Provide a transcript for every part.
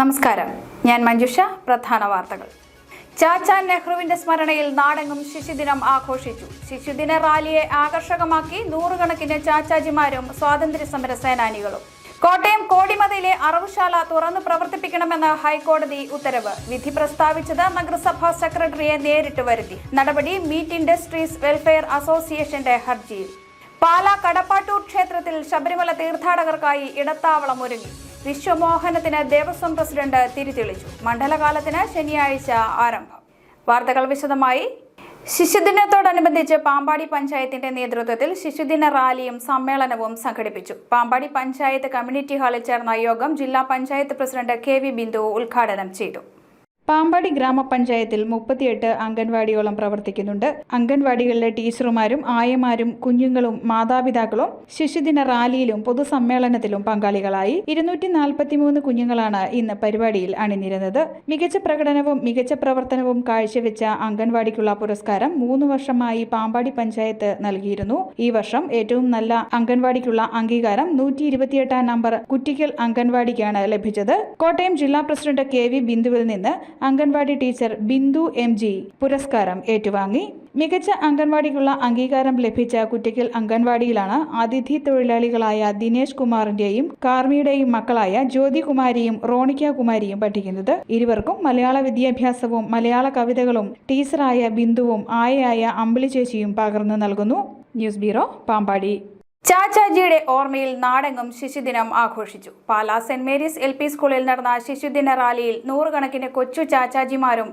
നമസ്കാരം, ഞാൻ മഞ്ജുഷ. പ്രധാന വാർത്തകൾ. ചാച്ചാ നെഹ്റുവിന്റെ സ്മരണയിൽ നാടെങ്ങും ശിശുദിനം ആഘോഷിച്ചു. ശിശുദിന റാലിയെ ആകർഷകമാക്കി നൂറുകണക്കിന് ചാച്ചാജിമാരും സ്വാതന്ത്ര്യ സമര സേനാനികളും. കോട്ടയം കോടിമതയിലെ അറവുശാല തുറന്നു പ്രവർത്തിപ്പിക്കണമെന്ന് ഹൈക്കോടതി ഉത്തരവ്. വിധി പ്രസ്താവിച്ചത് നഗരസഭാ സെക്രട്ടറിയെ നേരിട്ട് വരുത്തി. നടപടി മീറ്റ് ഇൻഡസ്ട്രീസ് വെൽഫെയർ അസോസിയേഷന്റെ ഹർജിയിൽ. പാലാ കടപ്പാട്ടൂർ ക്ഷേത്രത്തിൽ ശബരിമല തീർത്ഥാടകർക്കായി ഇടത്താവളം ഒരുങ്ങി. വിശ്വമോഹനത്തിന് ദേവസ്വം പ്രസിഡന്റ് തിരിതെളിച്ചു. മണ്ഡലകാലത്തിന് ശനിയാഴ്ച ആരംഭം. വാർത്തകൾ വിശദമായി. ശിശുദിനത്തോടനുബന്ധിച്ച് പാമ്പാടി പഞ്ചായത്തിന്റെ നേതൃത്വത്തിൽ ശിശുദിന റാലിയും സമ്മേളനവും സംഘടിപ്പിച്ചു. പാമ്പാടി പഞ്ചായത്ത് കമ്മ്യൂണിറ്റി ഹാളിൽ ചേർന്ന യോഗം ജില്ലാ പഞ്ചായത്ത് പ്രസിഡന്റ് KV ബിന്ദു ഉദ്ഘാടനം ചെയ്തു. പാമ്പാടി ഗ്രാമപഞ്ചായത്തിൽ 38 അംഗൻവാടിയോളം പ്രവർത്തിക്കുന്നുണ്ട്. അംഗൻവാടികളിലെ ടീച്ചർമാരും ആയമാരും കുഞ്ഞുങ്ങളും മാതാപിതാക്കളും ശിശുദിന റാലിയിലും പൊതുസമ്മേളനത്തിലും പങ്കാളികളായി. 243 കുഞ്ഞുങ്ങളാണ് ഇന്ന് പരിപാടിയിൽ അണിനിരന്നത്. മികച്ച പ്രകടനവും മികച്ച പ്രവർത്തനവും കാഴ്ചവെച്ച അംഗൻവാടിക്കുള്ള പുരസ്കാരം 3 വർഷമായി പാമ്പാടി പഞ്ചായത്ത് നൽകിയിരുന്നു. ഈ വർഷം ഏറ്റവും നല്ല അംഗൻവാടിക്കുള്ള അംഗീകാരം 128 നമ്പർ കുറ്റിക്കൽ അംഗൻവാടിക്കാണ് ലഭിച്ചത്. കോട്ടയം ജില്ലാ പ്രസിഡന്റ് KV ബിന്ദുവിൽ നിന്ന് അംഗൻവാടി ടീച്ചർ ബിന്ദു MG പുരസ്കാരം ഏറ്റുവാങ്ങി. മികച്ച അംഗൻവാടിക്കുള്ള അംഗീകാരം ലഭിച്ച കുറ്റിക്കൽ അംഗൻവാടിയിലാണ് അതിഥി തൊഴിലാളികളായ ദിനേശ് കുമാറിന്റെയും കാർമിയുടെയും മക്കളായ ജ്യോതികുമാരിയും റോണിക്ക കുമാരിയും പഠിക്കുന്നത്. ഇരുവർക്കും മലയാള വിദ്യാഭ്യാസവും മലയാള കവിതകളും ടീച്ചറായ ബിന്ദുവും ആയയായ അമ്പിളി ചേച്ചിയും പകർന്നു നൽകുന്നു. News bureau, Pampady. ചാച്ചാജിയുടെ ഓർമ്മയിൽ നാടെങ്ങും ശിശുദിനം ആഘോഷിച്ചു. പാലാ സെന്റ് മേരീസ് LP സ്കൂളിൽ നടന്ന ശിശുദിന റാലിയിൽ നൂറുകണക്കിന് കൊച്ചു ചാച്ചാജിമാരും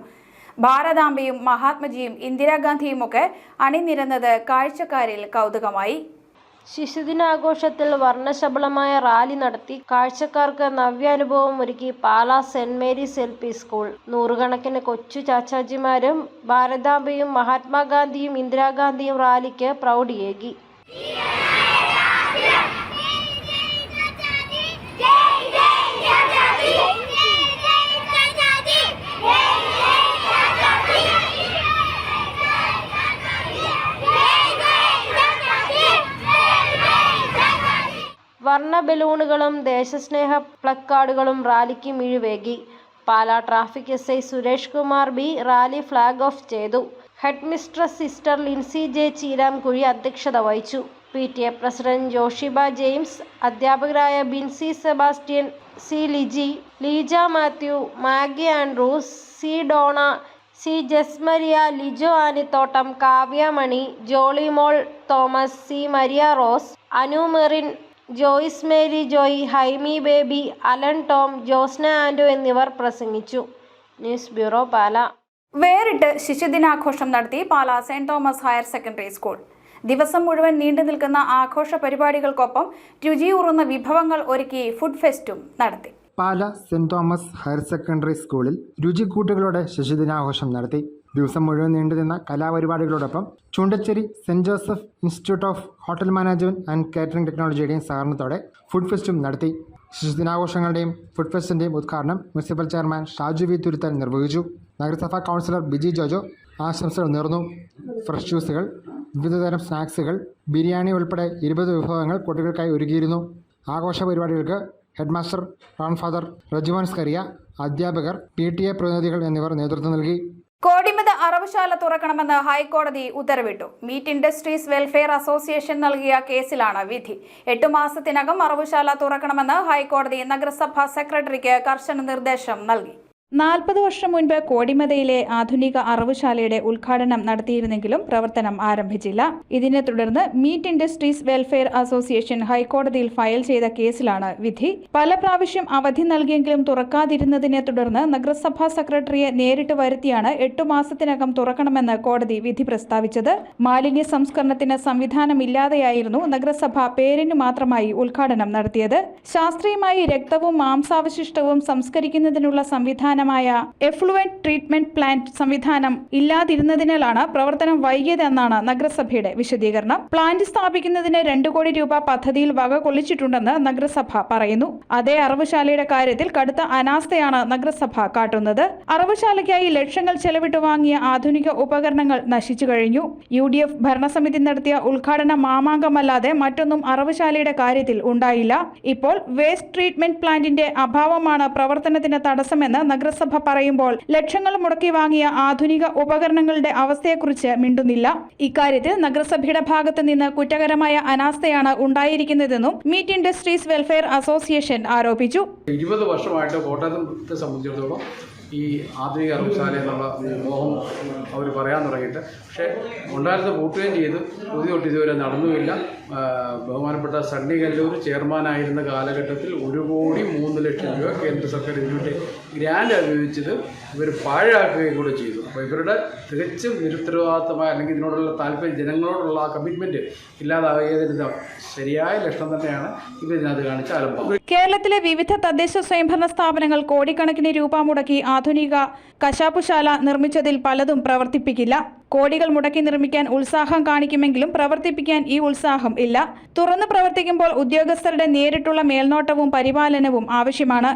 ഭാരതാംബയും മഹാത്മജിയും ഇന്ദിരാഗാന്ധിയുമൊക്കെ അണിനിരന്നത് കാഴ്ചക്കാരിൽ കൗതുകമായി. ശിശുദിനാഘോഷത്തിൽ വർണ്ണശബളമായ റാലി നടത്തി കാഴ്ചക്കാർക്ക് നവ്യാനുഭവം ഒരുക്കി Pala saint Mary's LP school. നൂറുകണക്കിന് കൊച്ചു ചാച്ചാജിമാരും ഭാരതാംബയും മഹാത്മാഗാന്ധിയും ഇന്ദിരാഗാന്ധിയും റാലിക്ക് പ്രൗഢിയേകി. വർണ്ണ ബലൂണുകളും ദേശസ്നേഹ പ്ലക്കാർഡുകളും റാലിക്ക് മിഴിവേകി. Pala traffic SI Suresh Kumar B rally flag off ചെയ്തു. Headmistress sister Lincy J Cheeramkuzhi അധ്യക്ഷത വഹിച്ചു. PTA പ്രസിഡന്റ് ജോഷിബ ജെയിംസ്, അധ്യാപകരായ Binsy Sebastian, C Liji, Leeja Mathew, Maggie Andrews, C Dona, C Jasmaria, Lijo Anithottam, Kavya Mani, Jollymol Thomas, C Maria Rose, Anu Merin, Joyce Mary Joy, Haimi Baby, Alan Tom, Josna Ando എന്നിവർ പ്രസംഗിച്ചു. News bureau, Pala. വേറിട്ട് ശിശുദിനാഘോഷം നടത്തി Pala Saint Thomas higher secondary school. ദിവസം മുഴുവൻ നീണ്ടു നിൽക്കുന്ന ആഘോഷ പരിപാടികൾക്കൊപ്പം രുചിയൂറുന്ന വിഭവങ്ങൾ ഒരുക്കി ഫുഡ് ഫെസ്റ്റും നടത്തി. Pala Saint Thomas higher secondary സ്കൂളിൽ രുചിക്കൂട്ടുകളോടെ ശിശുദിനാഘോഷം നടത്തി. ദിവസം മുഴുവൻ നീണ്ടുനിന്ന കലാപരിപാടികളോടൊപ്പം Choondacherry Saint Joseph institute of hotel management and catering ടെക്നോളജിയുടെയും സഹകരണത്തോടെ ഫുഡ് ഫെസ്റ്റും നടത്തി. ശിശുദിനാഘോഷങ്ങളുടെയും ഫുഡ് ഫെസ്റ്റിന്റെയും ഉദ്ഘാടനം municipal chairman Shaju V Thuruthel നിർവഹിച്ചു. നഗരസഭാ കൗൺസിലർ ബിജി ജോജോ ആശംസകൾ നേർന്നു. ഫ്രഷ് ജ്യൂസുകൾ, വിവിധതരം സ്നാക്സുകൾ, ബിരിയാണി ഉൾപ്പെടെ 20 വിഭവങ്ങൾ കുട്ടികൾക്കായി ഒരുക്കിയിരുന്നു. ആഘോഷ പരിപാടികൾക്ക് ഹെഡ്മാസ്റ്റർ ഗ്രാൻഡ്ഫാദർ റജുവാൻ സ്കറിയ, അധ്യാപകർ, PTA പ്രതിനിധികൾ എന്നിവർ നേതൃത്വം നൽകി. കോടിമത അറവുശാല തുറക്കണമെന്ന് ഹൈക്കോടതി ഉത്തരവിട്ടു. മീറ്റ് ഇൻഡസ്ട്രീസ് വെൽഫെയർ അസോസിയേഷൻ നൽകിയ കേസിലാണ് വിധി. 8 മാസത്തിനകം അറവുശാല തുറക്കണമെന്ന് ഹൈക്കോടതി നഗരസഭാ സെക്രട്ടറിക്ക് കർശന നിർദ്ദേശം നൽകി. 40 വർഷം മുൻപ് കോടിമതയിലെ ആധുനിക അറവുശാലയുടെ ഉദ്ഘാടനം നടത്തിയിരുന്നെങ്കിലും പ്രവർത്തനം ആരംഭിച്ചില്ല. ഇതിനെ തുടർന്ന് മീറ്റ് ഇൻഡസ്ട്രീസ് വെൽഫെയർ അസോസിയേഷൻ ഹൈക്കോടതിയിൽ ഫയൽ ചെയ്ത കേസിലാണ് വിധി. പല പ്രാവശ്യം അവധി നൽകിയെങ്കിലും തുറക്കാതിരുന്നതിനെ തുടർന്ന് നഗരസഭാ സെക്രട്ടറിയെ നേരിട്ട് വരുത്തിയാണ് 8 മാസത്തിനകം തുറക്കണമെന്ന് കോടതി വിധി പ്രസ്താവിച്ചത്. മാലിന്യ സംസ്കരണത്തിന് സംവിധാനമില്ലാതെയായിരുന്നു നഗരസഭ പേരിന് മാത്രമായി ഉദ്ഘാടനം നടത്തിയത്. ശാസ്ത്രീയമായി രക്തവും മാംസാവശിഷ്ടവും സംസ്കരിക്കുന്നതിനുള്ള സംവിധാനം സംവിധാനമായ എഫ്ലുവന്റ് ട്രീറ്റ്മെന്റ് പ്ലാന്റ് സംവിധാനം ഇല്ലാതിരുന്നതിനാലാണ് പ്രവർത്തനം വൈകിയതെന്നാണ് നഗരസഭയുടെ വിശദീകരണം. പ്ലാന്റ് സ്ഥാപിക്കുന്നതിന് 2 കോടി രൂപ പദ്ധതിയിൽ വക കൊള്ളിച്ചിട്ടുണ്ടെന്ന് നഗരസഭ പറയുന്നു. അതേ അറവുശാലയുടെ കാര്യത്തിൽ കടുത്ത അനാസ്ഥയാണ് നഗരസഭ കാട്ടുന്നത്. അറവുശാലയ്ക്കായി ലക്ഷങ്ങൾ ചെലവിട്ട് വാങ്ങിയ ആധുനിക ഉപകരണങ്ങൾ നശിച്ചു കഴിഞ്ഞു. UDF ഭരണസമിതി നടത്തിയ ഉദ്ഘാടന മാമാങ്കമല്ലാതെ മറ്റൊന്നും അറവുശാലയുടെ കാര്യത്തിൽ ഉണ്ടായില്ല. ഇപ്പോൾ വേസ്റ്റ് ട്രീറ്റ്മെന്റ് പ്ലാന്റിന്റെ അഭാവമാണ് പ്രവർത്തനത്തിന് തടസ്സമെന്ന് നഗരസഭ പറയുമ്പോൾ ലക്ഷങ്ങൾ മുടക്കി വാങ്ങിയ ആധുനിക ഉപകരണങ്ങളുടെ അവസ്ഥയെക്കുറിച്ച് മിണ്ടുന്നില്ല. ഇക്കാര്യത്തിൽ നഗരസഭയുടെ ഭാഗത്തു നിന്ന് കുറ്റകരമായ അനാസ്ഥയാണ് ഉണ്ടായിരിക്കുന്നതെന്നും മീറ്റ് ഇൻഡസ്ട്രീസ് വെൽഫെയർ അസോസിയേഷൻ ആരോപിച്ചു. 20 വർഷമായിട്ട് കോട്ടയത്തെ സംബന്ധിച്ചിടത്തോളം ഈ ആധുനിക അറവുശാല എന്നുള്ള മോഹം അവർ പറയാൻ തുടങ്ങിയിട്ട്, പക്ഷേ ഉണ്ടായിരുന്ന പൂട്ടുകയും ചെയ്ത് പുതിയ തൊട്ട് ഇതുവരെ നടന്നുമില്ല. ബഹുമാനപ്പെട്ട സണ്ണി കല്ലൂർ ചെയർമാനായിരുന്ന കാലഘട്ടത്തിൽ 1,03,00,000 രൂപ കേന്ദ്ര സർക്കാർ ഇതിലൂടെ ഗ്രാൻഡ് ഉപയോഗിച്ചത് ഇവർ പാഴാക്കുകയും കൂടെ ചെയ്തു. അപ്പോൾ ഇവരുടെ തികച്ചും നിരുത്തരവാദിത്തമായ അല്ലെങ്കിൽ ഇതിനോടുള്ള താല്പര്യം, ജനങ്ങളോടുള്ള ആ കമ്മിറ്റ്മെൻറ്റ് ഇല്ലാതാകിയതിന് ശരിയായ ലക്ഷണം തന്നെയാണ് ഇവർ ഇതിനകത്ത് കാണിച്ച ആരംഭം. കേരളത്തിലെ വിവിധ തദ്ദേശ സ്വയംഭരണ സ്ഥാപനങ്ങൾ കോടിക്കണക്കിന് രൂപ മുടക്കി ആധുനിക കശാപ്പുശാല നിർമ്മിച്ചതിൽ പലതും പ്രവർത്തിപ്പിക്കില്ല. കോടികൾ മുടക്കി നിർമ്മിക്കാൻ ഉത്സാഹം കാണിക്കുമെങ്കിലും പ്രവർത്തിപ്പിക്കാൻ ഈ ഉത്സാഹം ഇല്ല. തുറന്നു പ്രവർത്തിക്കുമ്പോൾ ഉദ്യോഗസ്ഥരുടെ നേരിട്ടുള്ള മേൽനോട്ടവും പരിപാലനവും ആവശ്യമാണ്.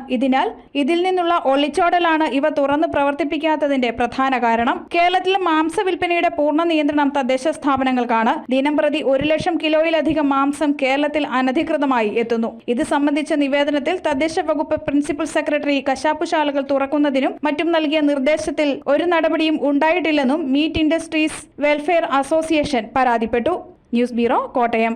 ഇതിൽ നിന്നുള്ള ഒളിച്ചോടലാണ് ഇവ തുറന്നു പ്രവർത്തിപ്പിക്കാത്തതിന്റെ പ്രധാന കാരണം. കേരളത്തിൽ മാംസ വിൽപ്പനയുടെ പൂർണ്ണ നിയന്ത്രണം തദ്ദേശ സ്ഥാപനങ്ങൾക്കാണ്. ദിനംപ്രതി 1,00,000 കിലോയിലധികം മാംസം കേരളത്തിൽ അനധികൃതമായി എത്തുന്നു. ഇത് സംബന്ധിച്ച നിവേദനത്തിൽ തദ്ദേശ വകുപ്പ് പ്രിൻസിപ്പൽ സെക്രട്ടറി കശാപ്പുശാലകൾ തുറക്കുന്നതിനും മറ്റും നൽകിയ നിർദ്ദേശത്തിൽ ഒരു നടപടിയും ഉണ്ടായിട്ടില്ലെന്നും മീറ്റ് ഇൻഡസ്ട്രീസ് വെൽഫെയർ അസോസിയേഷൻ പരാതിപ്പെട്ടു. News bureau, Kottayam.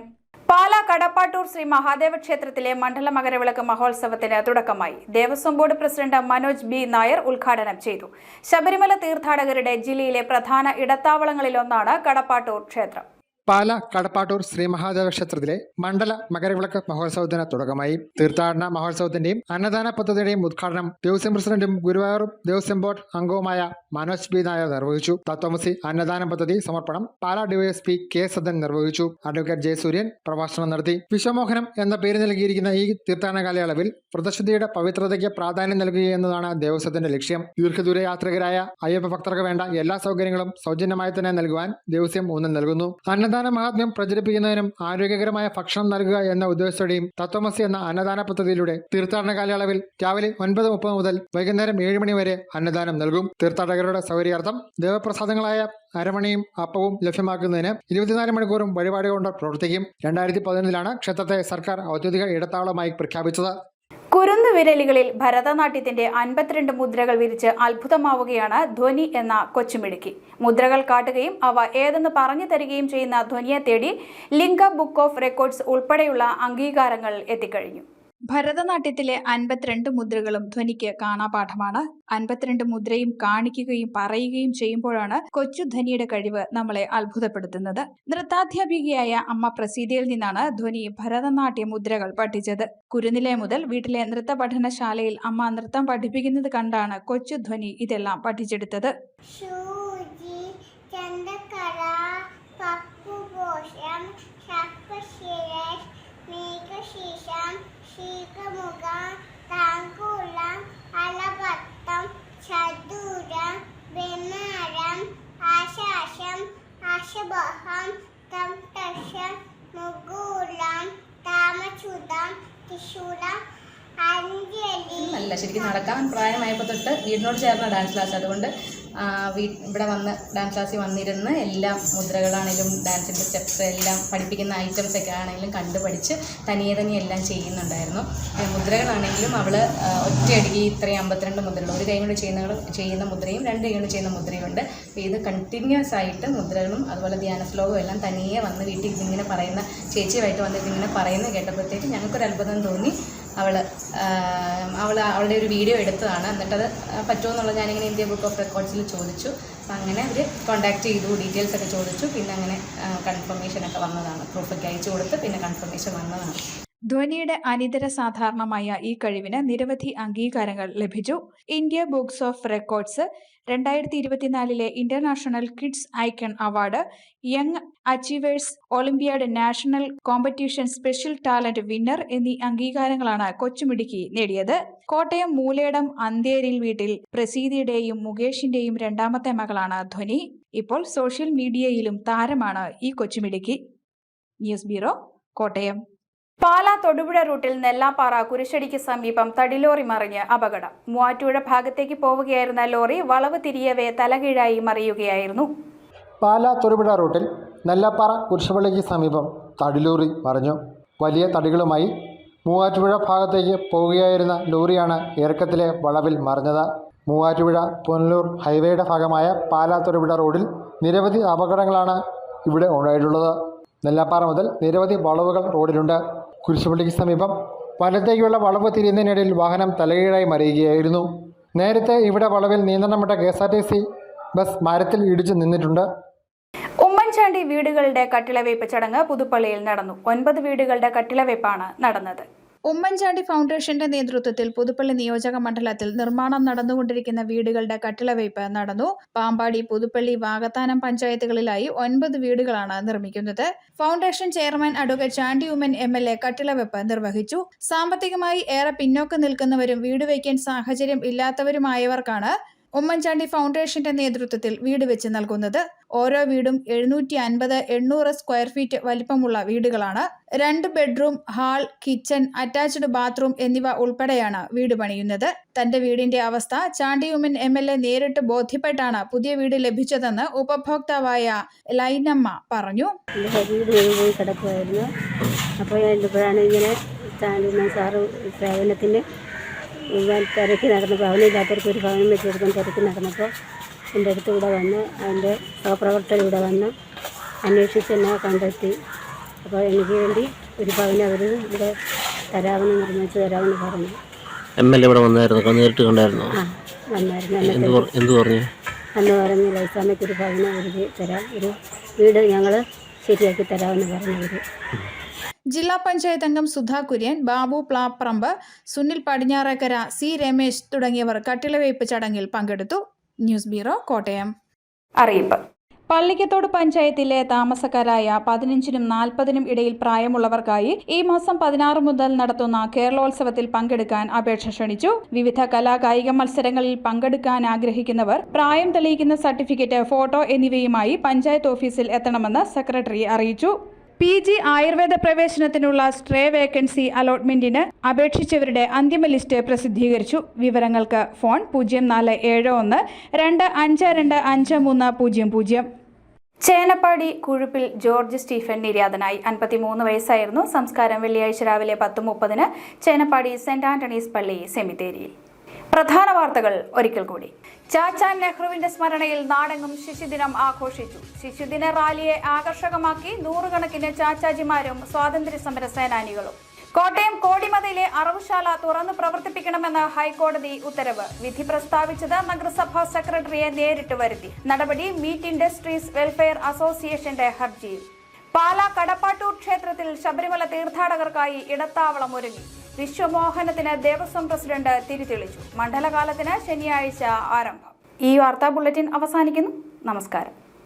പാലാ കടപ്പാട്ടൂർ ശ്രീ മഹാദേവ ക്ഷേത്രത്തിലെ മണ്ഡല മകരവിളക്ക് മഹോത്സവത്തിന് തുടക്കമായി. Devaswom board president Manoj B Nair ഉദ്ഘാടനം ചെയ്തു. ശബരിമല തീർത്ഥാടകരുടെ ജില്ലയിലെ പ്രധാന ഇടത്താവളങ്ങളിലൊന്നാണ് കടപ്പാട്ടൂർ ക്ഷേത്രം. പാല കടപ്പാട്ടൂർ ശ്രീ മഹാദേവ ക്ഷേത്രത്തിലെ മണ്ഡല മകരവിളക്ക് മഹോത്സവത്തിന് തുടക്കമായി. തീർത്ഥാടന മഹോത്സവത്തിന്റെയും അന്നദാന പദ്ധതിയുടെയും ഉദ്ഘാടനം ദേവസ്വം പ്രസിഡന്റും ഗുരുവായൂർ ദേവസ്വം ബോർഡ് അംഗവുമായ മനോജ് ബി നായർ നിർവഹിച്ചു. തത്വമസി അന്നദാന പദ്ധതി സമർപ്പണം പാല ഡിവൈഎസ്പി കെ സദൻ നിർവഹിച്ചു. അഡ്വക്കേറ്റ് ജയസൂര്യൻ പ്രഭാഷണം നടത്തി. വിശ്വമോഹനം എന്ന പേര് നൽകിയിരിക്കുന്ന ഈ തീർത്ഥാടന കാലയളവിൽ വ്രതശുദ്ധിയുടെ പവിത്രതയ്ക്ക് പ്രാധാന്യം നൽകുക എന്നതാണ് ദേവസ്വത്തിന്റെ ലക്ഷ്യം. ദീർഘദൂര യാത്രികരായ അയ്യപ്പ ഭക്തർക്ക് വേണ്ട എല്ലാ സൗകര്യങ്ങളും സൗജന്യമായി തന്നെ നൽകുവാൻ ദേവസ്വം ഊന്നൽ നൽകുന്നു. അന്നദാന മഹാത്മ്യം പ്രചരിപ്പിക്കുന്നതിനും ആരോഗ്യകരമായ ഭക്ഷണം നൽകുക എന്ന ഉദ്ദേശത്തോടെയും തത്വമസി എന്ന അന്നദാന പദ്ധതിയിലൂടെ തീർത്ഥാടന കാലയളവിൽ രാവിലെ 9:30 മുതൽ വൈകുന്നേരം 7 മണി വരെ അന്നദാനം നൽകും. തീർത്ഥാടകരുടെ സൗകര്യാർത്ഥം ദേവപ്രസാദങ്ങളായ അരമണിയും അപ്പവും ലഭ്യമാക്കുന്നതിന് 24 മണിക്കൂറും വഴിപാട് കൊണ്ട് പ്രവർത്തിക്കും. 2011 ക്ഷേത്രത്തെ സർക്കാർ ഔദ്യോഗിക ഇടത്താവളമായി പ്രഖ്യാപിച്ചത്. കുരുന്നുവിരലുകളിൽ ഭരതനാട്യത്തിന്റെ 52 മുദ്രകൾ വിരിച്ച് അത്ഭുതമാവുകയാണ് ധ്വനി എന്ന കൊച്ചുമിടുക്കി. മുദ്രകൾ കാട്ടുകയും അവ ഏതെന്ന് പറഞ്ഞു തരികയും ചെയ്യുന്ന ധ്വനിയെ തേടി ലിംഗ ബുക്ക് ഓഫ് റെക്കോർഡ്സ് ഉൾപ്പെടെയുള്ള അംഗീകാരങ്ങൾ എത്തിക്കഴിഞ്ഞു. ഭരതനാട്യത്തിലെ 52 മുദ്രകളും ധ്വനിക്ക് കാണാപാഠമാണ്. 52 മുദ്രയും കാണിക്കുകയും പറയുകയും ചെയ്യുമ്പോഴാണ് കൊച്ചു ധ്വനിയുടെ കഴിവ് നമ്മളെ അത്ഭുതപ്പെടുത്തുന്നത്. നൃത്താധ്യാപികയായ അമ്മ പ്രസീതയിൽ നിന്നാണ് ധ്വനി ഭരതനാട്യ മുദ്രകൾ പഠിച്ചത്. കുരുനിലെ മുതൽ വീട്ടിലെ നൃത്ത പഠനശാലയിൽ അമ്മ നൃത്തം പഠിപ്പിക്കുന്നത് കണ്ടാണ് കൊച്ചു ധ്വനി ഇതെല്ലാം പഠിച്ചെടുത്തത്. ശീകമുഖം താങ്കുളം അലപത്തം ചതുരം ബെനാരം ആശാശം ആശബഹം തംതഷം മുഗൂലം താമചുതം ത്രിശൂലം അഞ്ജലി. അല്ല, ശരിക്കും നടക്കാൻ പ്രായമായപ്പോൾ തൊട്ട് വീടിനോട് ചേർന്ന ഡാൻസ് ക്ലാസ്. അതുകൊണ്ട് ഇവിടെ വന്ന് ഡാൻസ് ക്ലാസ്സിൽ വന്നിരുന്ന് എല്ലാ മുദ്രകളാണെങ്കിലും ഡാൻസിൻ്റെ സ്റ്റെപ്സ് എല്ലാം പഠിപ്പിക്കുന്ന ഐറ്റംസൊക്കെ ആണെങ്കിലും കണ്ടുപഠിച്ച് തനിയെ എല്ലാം ചെയ്യുന്നുണ്ടായിരുന്നു. മുദ്രകളാണെങ്കിലും അവൾ ഒറ്റയടിക്ക് ഇത്രയും 52 മുദ്രകൾ, ഒരു കൈ കൊണ്ട് ചെയ്യുന്ന മുദ്രയും 2 കൈ കൊണ്ട് ചെയ്യുന്ന മുദ്രയുണ്ട്. അപ്പോൾ ഇത് കണ്ടിന്യൂസ് ആയിട്ട് മുദ്രകളും അതുപോലെ ധ്യാന ശ്ലോകവും എല്ലാം തനിയെ വന്ന് വീട്ടിൽ ഇതിങ്ങനെ പറയുന്ന, ചേച്ചിയുമായിട്ട് വന്ന് ഇതിങ്ങനെ പറയുന്നത് കേട്ടപ്പോഴത്തേക്ക് ഞങ്ങൾക്കൊരു അത്ഭുതം തോന്നി. അവളുടെ ഒരു വീഡിയോ എടുത്തതാണ്. എന്നിട്ടത് പറ്റുമോ എന്നുള്ളത് ഞാനിങ്ങനെ ഇന്ത്യ ബുക്ക് ഓഫ് റെക്കോർഡ്സിൽ ചോദിച്ചു. അപ്പം അങ്ങനെ അവർ കോൺടാക്ട് ചെയ്തു, ഡീറ്റെയിൽസ് ഒക്കെ ചോദിച്ചു. പിന്നെ അങ്ങനെ കൺഫർമേഷനൊക്കെ വന്നതാണ്. പ്രൂഫൊക്കെ അയച്ചു കൊടുത്ത് പിന്നെ കൺഫർമേഷൻ വന്നതാണ്. ധ്വനിയുടെ അനിതര സാധാരണമായ ഈ കഴിവിന് നിരവധി അംഗീകാരങ്ങൾ ലഭിച്ചു. India books of records 2024 international kids icon award, young achievers Olympiad national competition special talent winner എന്നീ അംഗീകാരങ്ങളാണ് കൊച്ചുമിടുക്കി നേടിയത്. കോട്ടയം മൂലേടം അന്തേരിൽ വീട്ടിൽ പ്രസീതയുടെയും മുകേഷിന്റെയും രണ്ടാമത്തെ മകളാണ് ധ്വനി. ഇപ്പോൾ സോഷ്യൽ മീഡിയയിലും താരമാണ് ഈ കൊച്ചുമിടുക്കി. News bureau, Kottayam. പാലാ തൊടുപുഴ റൂട്ടിൽ നെല്ലാപ്പാറ കുരിശടിക്ക് സമീപം തടിലോറി മറിഞ്ഞ് അപകടം. മൂവാറ്റുപുഴ ഭാഗത്തേക്ക് പോവുകയായിരുന്ന ലോറി വളവ് തിരിയവേ തലകീഴായി മറിയുകയായിരുന്നു. പാലാ തൊടുപുഴ റൂട്ടിൽ നെല്ലാപ്പാറ കുരിശുപള്ളിക്ക് സമീപം തടിലോറി മറിഞ്ഞു. വലിയ തടികളുമായി മൂവാറ്റുപുഴ ഭാഗത്തേക്ക് പോവുകയായിരുന്ന ലോറിയാണ് ഇറക്കത്തിലെ വളവിൽ മറിഞ്ഞത്. മൂവാറ്റുപുഴ പുനലൂർ ഹൈവേയുടെ ഭാഗമായ പാലാ തൊടുപുഴ റോഡിൽ നിരവധി അപകടങ്ങളാണ് ഇവിടെ ഉണ്ടായിട്ടുള്ളത്. നെല്ലാപ്പാറ മുതൽ നിരവധി വളവുകൾ റോഡിലുണ്ട്. കുരിശുപള്ളിക്ക് സമീപം വലത്തേക്കുള്ള വളവ് തിരിയുന്നതിനിടയിൽ വാഹനം തലകീഴായി മറിയുകയായിരുന്നു. നേരത്തെ ഇവിടെ വളവിൽ നിയന്ത്രണം വിട്ട KSRTC ബസ് മരത്തിൽ ഇടിച്ചു നിന്നിട്ടുണ്ട്. ഉമ്മൻചാണ്ടി വീടുകളുടെ കട്ടിളവയ്പ് ചടങ്ങ് പുതുപ്പള്ളിയിൽ നടന്നു. 9 വീടുകളുടെ കട്ടിളവയ്പാണ് നടന്നത്. ഉമ്മൻചാണ്ടി ഫൗണ്ടേഷന്റെ നേതൃത്വത്തിൽ പുതുപ്പള്ളി നിയോജക മണ്ഡലത്തിൽ നിർമ്മാണം നടന്നുകൊണ്ടിരിക്കുന്ന വീടുകളുടെ കട്ടിളവയ്പ് നടന്നു. പാമ്പാടി, പുതുപ്പള്ളി, വാകത്താനം പഞ്ചായത്തുകളിലായി 9 വീടുകളാണ് നിർമ്മിക്കുന്നത്. Foundation chairman advocate Chandy Oommen MLA കട്ടിളവയ്പ് നിർവഹിച്ചു. സാമ്പത്തികമായി ഏറെ പിന്നോക്കം നിൽക്കുന്നവരും വീട് വയ്ക്കാൻ സാഹചര്യം ഇല്ലാത്തവരുമായവർക്കാണ് ഉമ്മൻചാണ്ടി ഫൗണ്ടേഷന്റെ നേതൃത്വത്തിൽ വീട് വെച്ച് നൽകുന്നത്. ഓരോ വീടും 750-800 സ്ക്വയർ ഫീറ്റ് വലിപ്പമുള്ള വീടുകളാണ്. 2 bedroom, hall, kitchen, attached bathroom എന്നിവ ഉൾപ്പെടെയാണ് വീട് പണിയുന്നത്. തന്റെ വീടിന്റെ അവസ്ഥ ചാണ്ടി ഉമ്മൻ MLA നേരിട്ട് ബോധ്യപ്പെട്ടാണ് പുതിയ വീട് ലഭിച്ചതെന്ന് ഉപഭോക്താവായ ലൈനമ്മ പറഞ്ഞു. വീട് പോയി കിടക്കുമായിരുന്നു. അപ്പോൾ ഇപ്പോഴാണ് ഇങ്ങനെ ചാണ്ടി ഉമ്മൻ സാറ് സേവനത്തിന് തിരക്കി നടന്നപ്പോൾ, ഭവനമില്ലാത്തവർക്ക് ഒരു ഭവനം വെച്ച് കൊടുക്കാൻ തിരക്കി നടന്നപ്പോൾ എൻ്റെ അടുത്ത് ഇവിടെ വന്ന് അതിൻ്റെ സഹപ്രവർത്തകർ ഇവിടെ വന്ന് അന്വേഷിച്ച് എന്നെ കണ്ടെത്തി. അപ്പോൾ എനിക്ക് വേണ്ടി ഒരു ഭവനം അവർ ഇവിടെ തരാമെന്ന് നിർമ്മിച്ച് തരാമെന്ന് പറഞ്ഞു. MLA ഇവിടെ വന്നായിരുന്നു, നേരിട്ട് കണ്ടായിരുന്നു? ആ, വന്നായിരുന്നു. എന്ത് പറഞ്ഞു? അന്ന് പറഞ്ഞ് ലൈസാമയ്ക്ക് ഒരു ഭവനം ഒരുക്കി തരാം, ഒരു വീട് ഞങ്ങൾ ശരിയാക്കി തരാമെന്ന് പറഞ്ഞവർ. ജില്ലാ പഞ്ചായത്ത് അംഗം സുധാ കുര്യൻ, ബാബു പ്ലാപ്പറമ്പ്, സുനിൽ പടിഞ്ഞാറേക്കര, C രമേശ് തുടങ്ങിയവർ കട്ടിളവയ്പ് ചടങ്ങിൽ പങ്കെടുത്തു. News bureau, Kottayam. അറിയിപ്പ്: പള്ളിക്കത്തോട് പഞ്ചായത്തിലെ താമസക്കാരായ 15-നും 40-നും ഇടയിൽ പ്രായമുള്ളവർക്കായി ഈ മാസം 16 മുതൽ നടത്തുന്ന കേരളോത്സവത്തിൽ പങ്കെടുക്കാൻ അപേക്ഷ ക്ഷണിച്ചു. വിവിധ കലാകായിക മത്സരങ്ങളിൽ പങ്കെടുക്കാൻ ആഗ്രഹിക്കുന്നവർ പ്രായം തെളിയിക്കുന്ന സർട്ടിഫിക്കറ്റ്, ഫോട്ടോ എന്നിവയുമായി പഞ്ചായത്ത് ഓഫീസിൽ എത്തണമെന്ന് സെക്രട്ടറി അറിയിച്ചു. PG ആയുർവേദ പ്രവേശനത്തിനുള്ള സ്ട്രേ വേക്കൻസി അലോട്ട്മെന്റിന് അപേക്ഷിച്ചവരുടെ അന്തിമ ലിസ്റ്റ് പ്രസിദ്ധീകരിച്ചു. വിവരങ്ങൾക്ക് phone 0471-252-5300. Chenappady Kuzhuppil George Stephen നിര്യാതനായി. 53 വയസ്സായിരുന്നു. സംസ്കാരം വെള്ളിയാഴ്ച രാവിലെ 10:30 ചേനപ്പാടി സെന്റ് ആന്റണീസ് പള്ളി സെമിത്തേരിയിൽ. പ്രധാന വാർത്തകൾ ഒരിക്കൽ കൂടി. ചാച്ചാ നെഹ്റുവിന്റെ സ്മരണയിൽ നാടെങ്ങും ശിശുദിനം ആഘോഷിച്ചു. ശിശുദിന റാലിയെ ആകർഷകമാക്കി നൂറുകണക്കിന് ചാച്ചാജിമാരും സ്വാതന്ത്ര്യ സമര സേനാനികളും. കോട്ടയം കോടിമതയിലെ അറവുശാല തുറന്നു പ്രവർത്തിപ്പിക്കണമെന്ന് ഹൈക്കോടതി ഉത്തരവ്. വിധി പ്രസ്താവിച്ചത് നഗരസഭാ സെക്രട്ടറിയെ നേരിട്ട് വരുത്തി. നടപടി മീറ്റ് ഇൻഡസ്ട്രീസ് വെൽഫെയർ അസോസിയേഷന്റെ ഹർജിയിൽ. പാലാ കടപ്പാട്ടൂർ ക്ഷേത്രത്തിൽ ശബരിമല തീർത്ഥാടകർക്കായി ഇടത്താവളം ഒരുങ്ങി. വിശ്വമോഹനത്തിന് ദേവസ്വം പ്രസിഡന്റ് തിരിതെളിച്ചു. മണ്ഡലകാലത്തിന് ശനിയാഴ്ച ആരംഭം. ഈ വാർത്താ ബുള്ളറ്റിൻ അവസാനിക്കുന്നു. നമസ്കാരം.